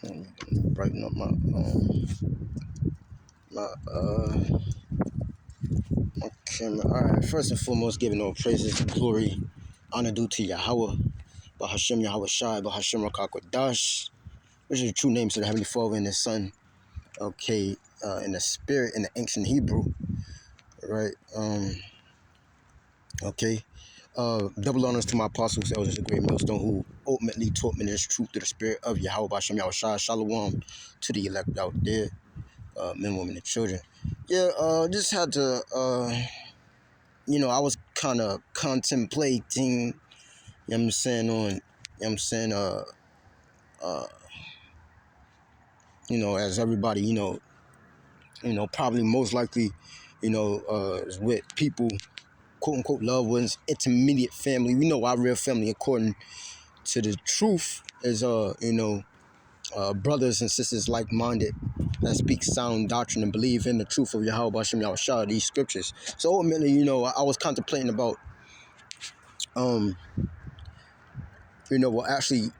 Brighten up my camera. All right. First and foremost, giving all praises and glory, honor due to Yahweh, Bahashem Yahweh Shai, Bahashem Rakakwadash, which is the true names of the Heavenly Father and His Son. Okay, in the spirit, in the ancient Hebrew, right? Okay. Double honors to my apostles, elders, the great millstone, who ultimately taught me this truth through the spirit of Yahweh Bashem Yahweh Shai. Shalom to the elect out there, men, women, and children. Yeah, just had to, I was kind of contemplating, you know what I'm saying, on, you know what I'm saying, as everybody, probably most likely, is with people, quote unquote, loved ones, intermediate family. We know our real family, according to the truth, is brothers and sisters like-minded that speak sound doctrine and believe in the truth of Yahweh Bashem Yahweh Shah, these scriptures. So ultimately, I was contemplating about actually,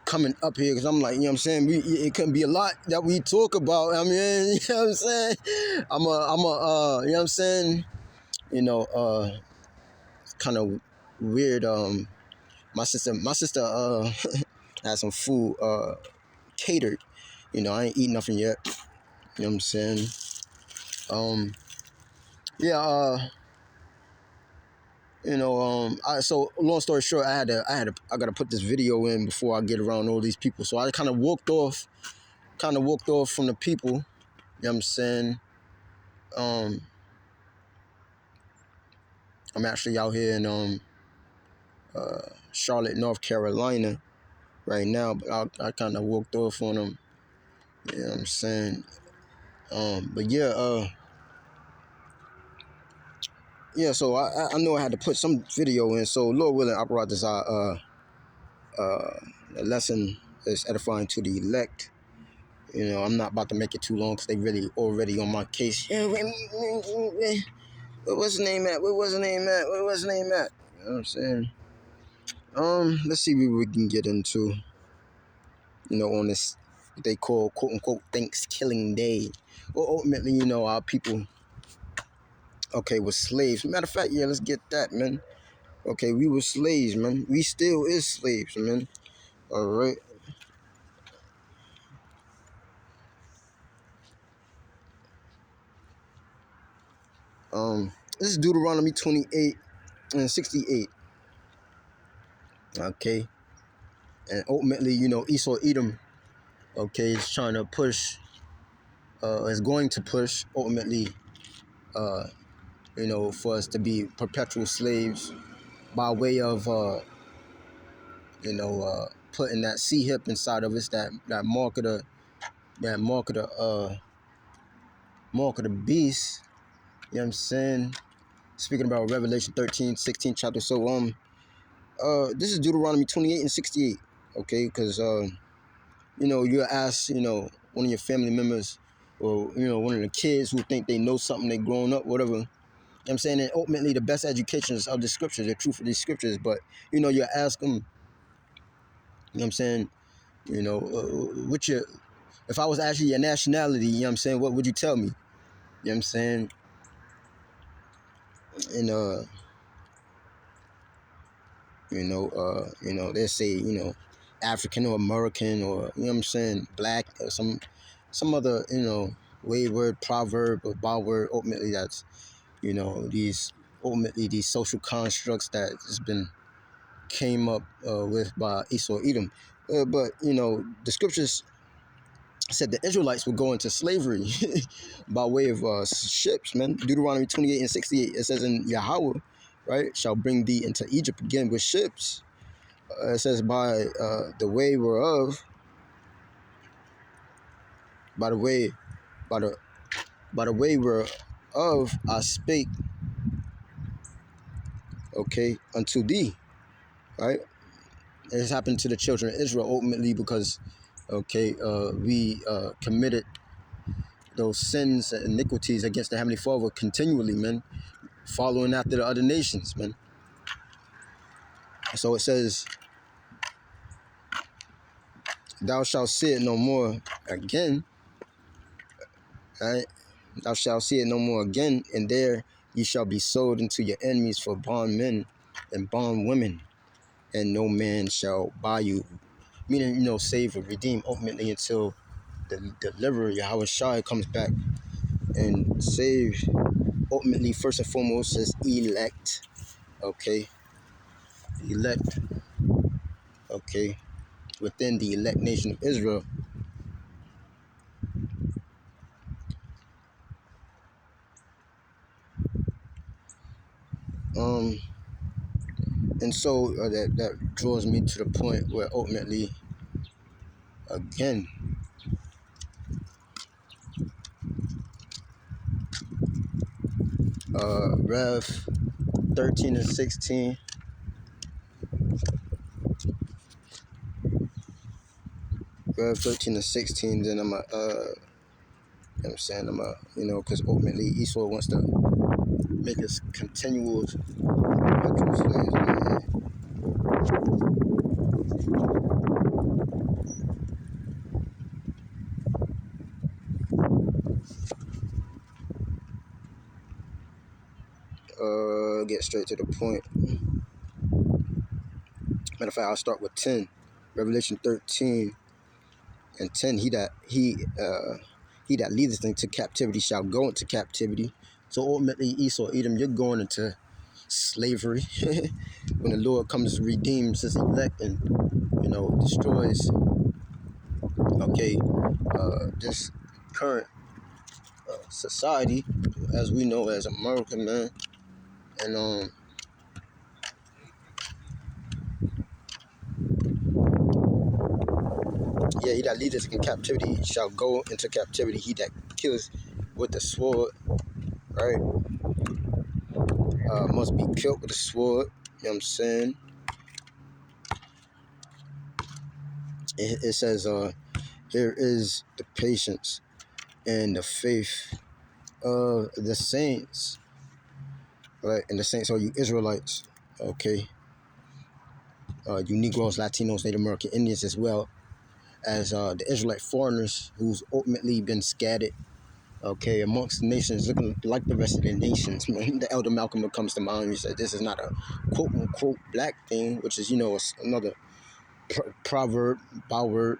coming up here, because I'm like, you know what I'm saying, it couldn't be a lot that we talk about. I mean, you know what I'm saying, you know what I'm saying, kind of weird. My sister had some food catered. I ain't eating nothing yet. You know what I'm saying? Yeah. So long story short, I gotta put this video in before I get around all these people. So I kind of walked off from the people. You know what I'm saying? I'm actually out here in Charlotte, North Carolina right now, but I kind of walked off on them. You know what I'm saying? But yeah, so I know I had to put some video in. So Lord willing, apparatus, the lesson is edifying to the elect. I'm not about to make it too long because they really already on my case. Yeah, what's his name at? What was his name at? You know what I'm saying? Let's see what we can get into. On this, what they call, quote unquote, Thanksgiving Day. Well, ultimately, our people, okay, were slaves. Matter of fact, yeah, let's get that, man. Okay, we were slaves, man. We still is slaves, man. All right. This is Deuteronomy 28 and 68. Okay. And ultimately, Esau Edom, okay, is trying to push, is going to push, ultimately, for us to be perpetual slaves by way of, putting that C-hip inside of us, that mark of the beast. You know what I'm saying? Speaking about Revelation 13, 16 chapter. So, this is Deuteronomy 28 and 68. Okay, because, you ask, one of your family members, or, one of the kids who think they know something, they grown up, whatever. You know what I'm saying? And ultimately, the best education is of the scriptures, the truth of these scriptures. But, you ask them, you know what I'm saying, if I was actually your nationality, you know what I'm saying, what would you tell me? You know what I'm saying? And, they say, African or American, or, you know what I'm saying, black, or some other, wayward proverb or byword. Ultimately, that's, these social constructs that has been came up with by Esau Edom. But, the scriptures said the Israelites would go into slavery by way of ships, man. Deuteronomy 28 and 68, it says, in Yahweh, right, shall bring thee into Egypt again with ships. It says, the way whereof, by the way, by the way whereof I spake, okay, unto thee, right? It's happened to the children of Israel ultimately because, okay, we committed those sins and iniquities against the Heavenly Father continually, man, following after the other nations, man. So it says, Thou shalt see it no more again. Right? Thou shalt see it no more again, and there ye shall be sold into your enemies for bondmen and bondwomen, and no man shall buy you. Meaning, save or redeem ultimately until the deliverer, Yahweh Shai, comes back and save. Ultimately, first and foremost, says elect. Okay, elect. Okay, within the elect nation of Israel. Um, and so that draws me to the point where ultimately, again, Rev 13 and 16. Rev 13 and 16, then I'm you know what I'm saying? Because ultimately Esau wants to make us continual perpetual slaves, man. Get straight to the point. Matter of fact, I'll start with 10. Revelation 13 and 10. He that leadeth into captivity shall go into captivity. So ultimately, Esau, Edom, you're going into slavery when the Lord comes to redeem his elect and destroys this current society as we know as America, man. And he that leadeth in captivity shall go into captivity. He that kills with the sword, right, must be killed with the sword. You know what I'm saying? It says, here is the patience and the faith of the saints, right? And the saints are you Israelites, okay? You Negroes, Latinos, Native American Indians, as well as the Israelite foreigners who's ultimately been scattered, okay, amongst the nations, looking like the rest of the nations. The Elder Malcolm comes to mind. He said this is not a quote unquote black thing, which is another proverb, byword.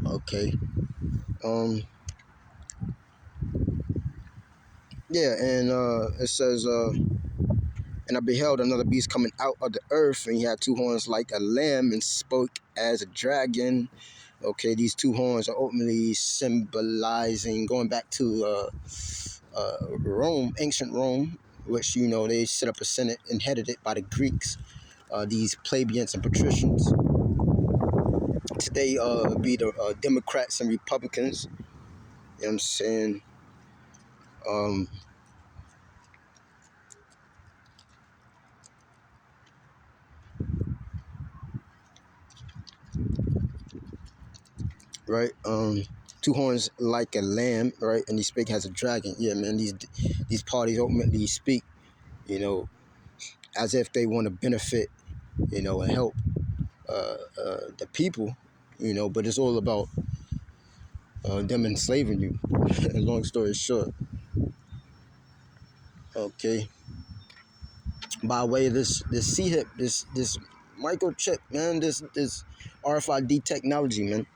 Okay. And it says, and I beheld another beast coming out of the earth, and he had two horns like a lamb, and spoke as a dragon. Okay, these two horns are ultimately symbolizing, going back to Rome, ancient Rome, which they set up a senate and headed it by the Greeks. These plebeians and patricians. Today, be the Democrats and Republicans. You know what I'm saying? Um, right? Two horns like a lamb, right? And he spake as a dragon. Yeah, man. These parties ultimately speak, as if they want to benefit, and help the people, But it's all about them enslaving you. Long story short, okay. By way of this C-hip, this microchip, man, this RFID technology, man.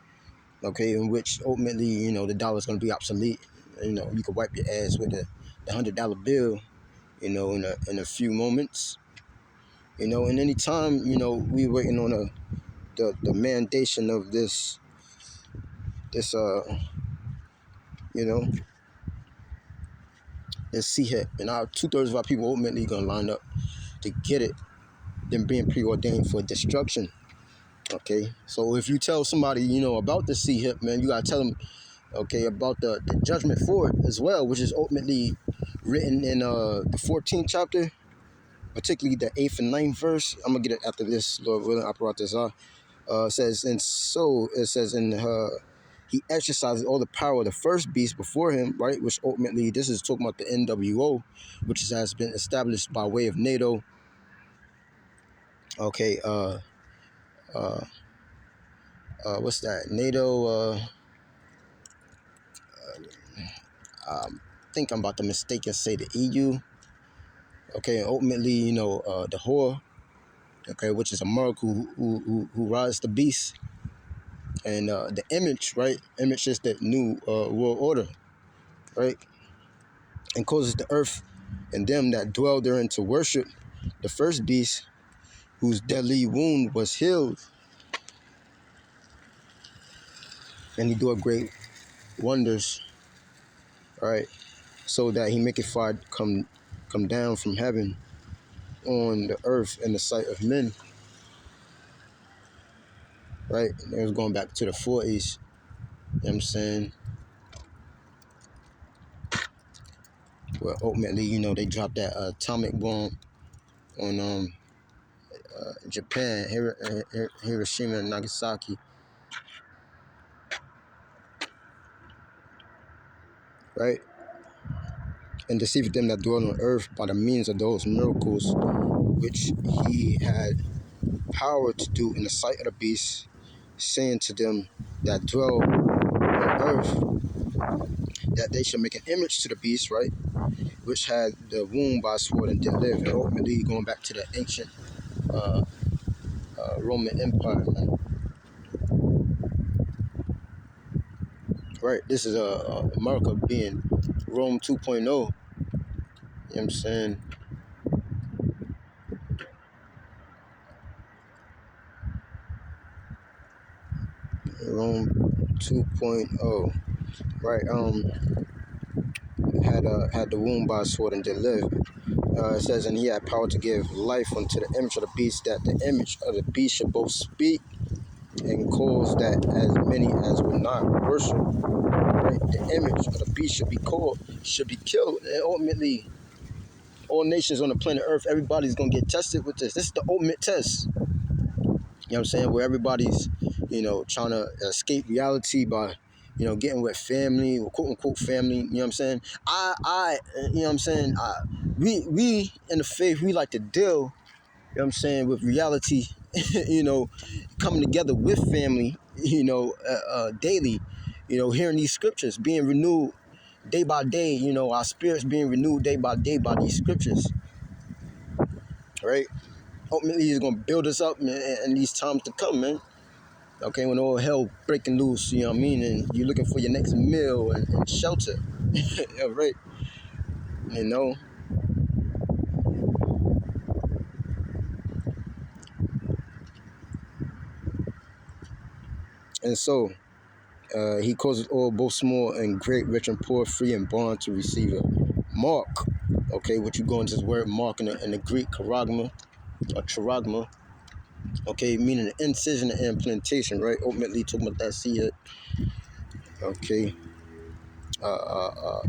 Okay, in which ultimately, the dollar's gonna be obsolete. You can wipe your ass with the $100 bill, in a few moments. And anytime, we waiting on the mandation of this you know, this C-hip. And our 2/3 of our people ultimately gonna line up to get it, them being preordained for destruction. Okay, so if you tell somebody, about the C-hip, man, you gotta tell them, okay, about the judgment for it as well, which is ultimately written in the 14th chapter, particularly the 8th and 9th verse. I'm gonna get it after this, Lord willing. I brought this up. It says, and so it says in he exercises all the power of the first beast before him, right? Which ultimately, this is talking about the NWO, which has been established by way of NATO. Okay, uh, what's that? NATO. I think I'm about to mistake and say the EU. Okay, and ultimately, the whore. Okay, which is America who rides the beast, and the image, right? Image is the new world order, right? And causes the earth and them that dwell therein to worship the first beast, whose deadly wound was healed, and he do a great wonders, right? So that he maketh fire come down from heaven on the earth in the sight of men, right? And it was going back to the 40s, you know what I'm saying? Where ultimately, they dropped that atomic bomb on Japan, Hiroshima and Nagasaki, right? And deceived them that dwell on earth by the means of those miracles which he had power to do in the sight of the beast, saying to them that dwell on earth that they should make an image to the beast, right? Which had the wound by sword and did live. And ultimately going back to the ancient uh, Roman Empire, man. Right? This is America being Rome 2.0. You know what I'm saying? Rome 2.0. Right? Had the wound by sword and did live. It says, and he had power to give life unto the image of the beast, that the image of the beast should both speak and cause that as many as would not worship, right, the image of the beast should be killed. And ultimately, all nations on the planet Earth, everybody's gonna get tested with this. This is the ultimate test. You know what I'm saying? Where everybody's, trying to escape reality by, getting with family or quote unquote family. You know what I'm saying? You know what I'm saying? We in the faith, we like to deal, you know what I'm saying, with reality, coming together with family, daily, hearing these scriptures, being renewed day by day, our spirits being renewed day by these scriptures, right? Ultimately, he's going to build us up in these times to come, man. Okay, when all hell breaking loose, you know what I mean? And you're looking for your next meal and shelter, yeah, right? You know? And so, he causes all, both small and great, rich and poor, free and bond, to receive a mark. Okay, what you go into this word mark in the Greek, charagma or charagma. Okay, meaning the incision and implantation, right? Ultimately talking about that seed. Okay. Uh, uh, uh,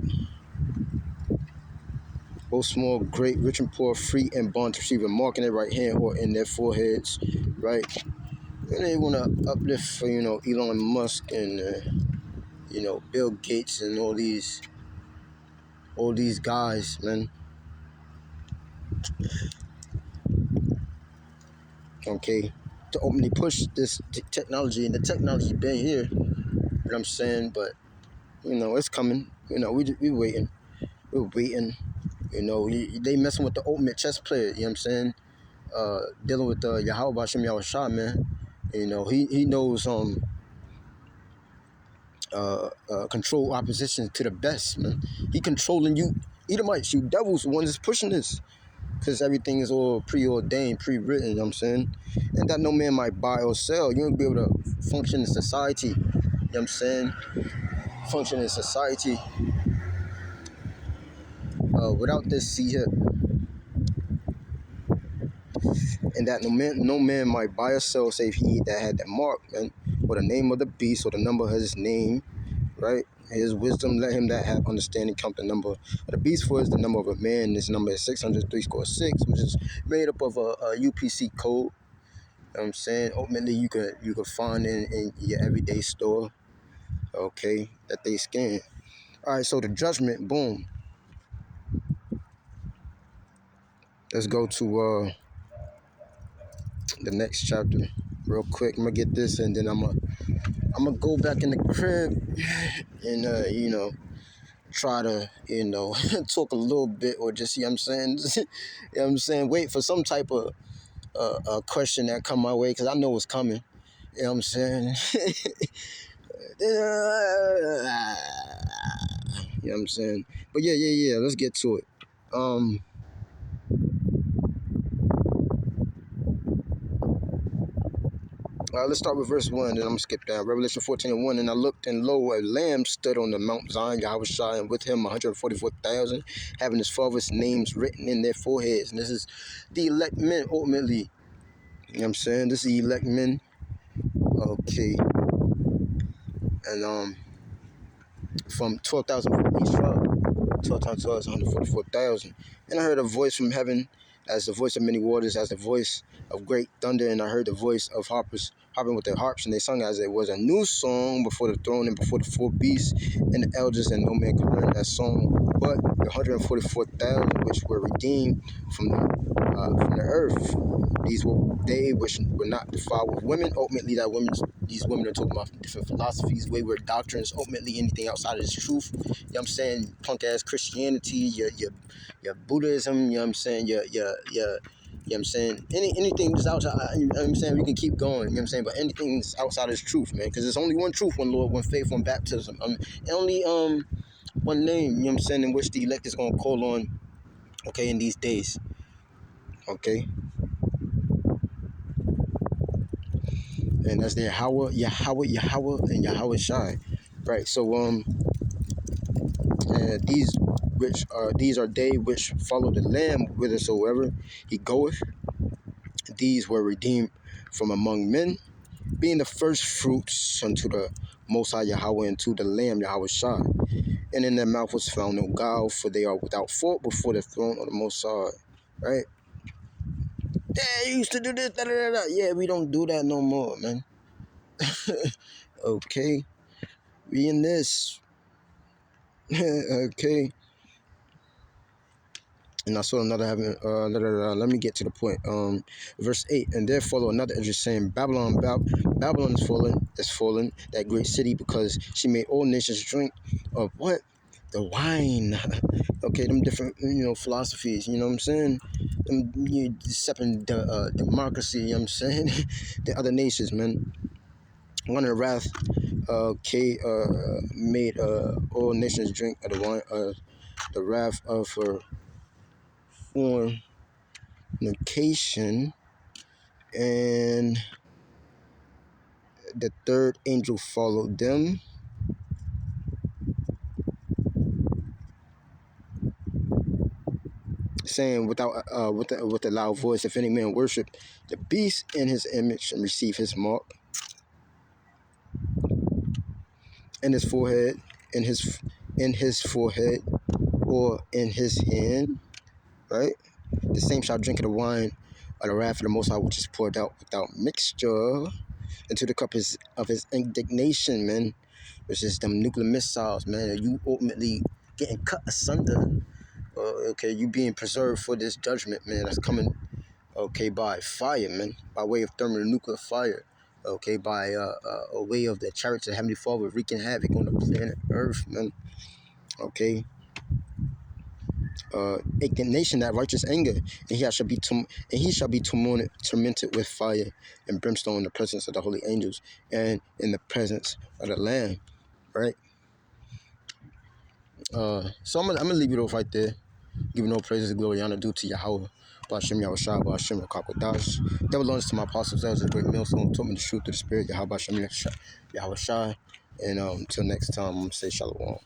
both small, great, rich and poor, free and bond, to receive a mark in their right hand or in their foreheads, right? And they want to uplift for, Elon Musk and, Bill Gates and all these guys, man. Okay, to openly push this technology, and the technology been here, you know what I'm saying? But, it's coming. We waiting. We're waiting. They messing with the ultimate chess player, you know what I'm saying? Dealing with Yahweh Bashem Yahushua, man. He knows control opposition to the best, man. He controlling you Edomites, you devils, the ones that's pushing this. Because everything is all preordained, pre-written, you know what I'm saying? And that no man might buy or sell. You won't be able to function in society, you know what I'm saying? Function in society without this seed here. And that no man might buy or sell save he that had that mark, man. Or the name of the beast, or the number of his name, right? His wisdom, let him that have understanding count the number of the beast, for is the number of a man. This number is 603 which is made up of a UPC code. You know what I'm saying? Ultimately, you could find in your everyday store, okay, that they scan. All right, so the judgment, boom. Let's go to the next chapter. real quick. I'm gonna get this, and then I'm gonna go back in the crib and try to talk a little bit, or just you know what I'm saying. You know what I'm saying. Wait for some type of question that come my way, because I know what's coming. You know what I'm saying. You know what I'm saying. But yeah. Let's get to it. Let's start with verse 1, then I'm going to skip down. Revelation 14:1, and I looked, and lo, a lamb stood on the Mount Zion, Yahushua, and with him 144,000, having his father's names written in their foreheads. And this is the elect men, ultimately. You know what I'm saying? This is the elect men. Okay. And from 12,000 from each tribe. 12 times 12 is 144,000. And I heard a voice from heaven, as the voice of many waters, as the voice of great thunder. And I heard the voice of harpers harping with their harps, and they sung as it was a new song before the throne and before the four beasts and the elders, and no man could learn that song but the 144,000 which were redeemed from the earth. These were they which were not defiled with women. Ultimately, these women are talking about different philosophies, wayward doctrines, ultimately anything outside of this truth. You know what I'm saying? Punk ass Christianity, your Buddhism, you know what I'm saying, your you know what I'm saying? Anything that's outside, you know what I'm saying? We can keep going, you know what I'm saying? But anything's outside of this truth, man, because there's only one truth, one Lord, one faith, one baptism. And only one name, you know what I'm saying, in which the elect is going to call on, okay, in these days. Okay? And that's the Yahweh, and Yahweh Shai. Right. So and these are they which follow the Lamb whithersoever he goeth. These were redeemed from among men, being the first fruits unto the Most High Yahweh, and to the Lamb Yahweh Shai. And in their mouth was found no guile, for they are without fault before the throne of the Most High. Right? Yeah, you used to do this, da, da, da, da. Yeah, we don't do that no more, man. Okay. We in this. Okay. And I saw another having let me get to the point. Verse 8, and there follow another edge saying, Babylon is fallen, that great city, because she made all nations drink of what? The wine. Okay, them different philosophies, you know what I'm saying? Them decepting democracy, you know what I'm saying? The other nations, man. One of the wrath made all nations drink of the wine, the wrath of her fornication. And the third angel followed them, saying with a loud voice, if any man worship the beast in his image and receive his mark in his forehead, in his forehead, or in his hand, right? The same shall drink of the wine of the wrath of the Most High, which is poured out without mixture into the cup of his indignation, man, which is them nuclear missiles, man. You ultimately getting cut asunder. Okay, you being preserved for this judgment, man, that's coming, okay, by fire, man, by way of thermonuclear fire, okay, by a way of the chariots of Heavenly Father wreaking havoc on the planet Earth, man, okay. Indignation, that righteous anger, and he shall be tormented with fire and brimstone in the presence of the holy angels and in the presence of the Lamb, right? So I'm gonna leave it off right there. Giving all praises and glory, honor due to Yahweh. Ba'ashem Yahushua, Ba'ashem Rakakwadash. Devil learns to my apostles, that was a great millstone, taught me the truth of the spirit, Yahweh Ba'ashem Yahushua. And until next time, I'm gonna say Shalom.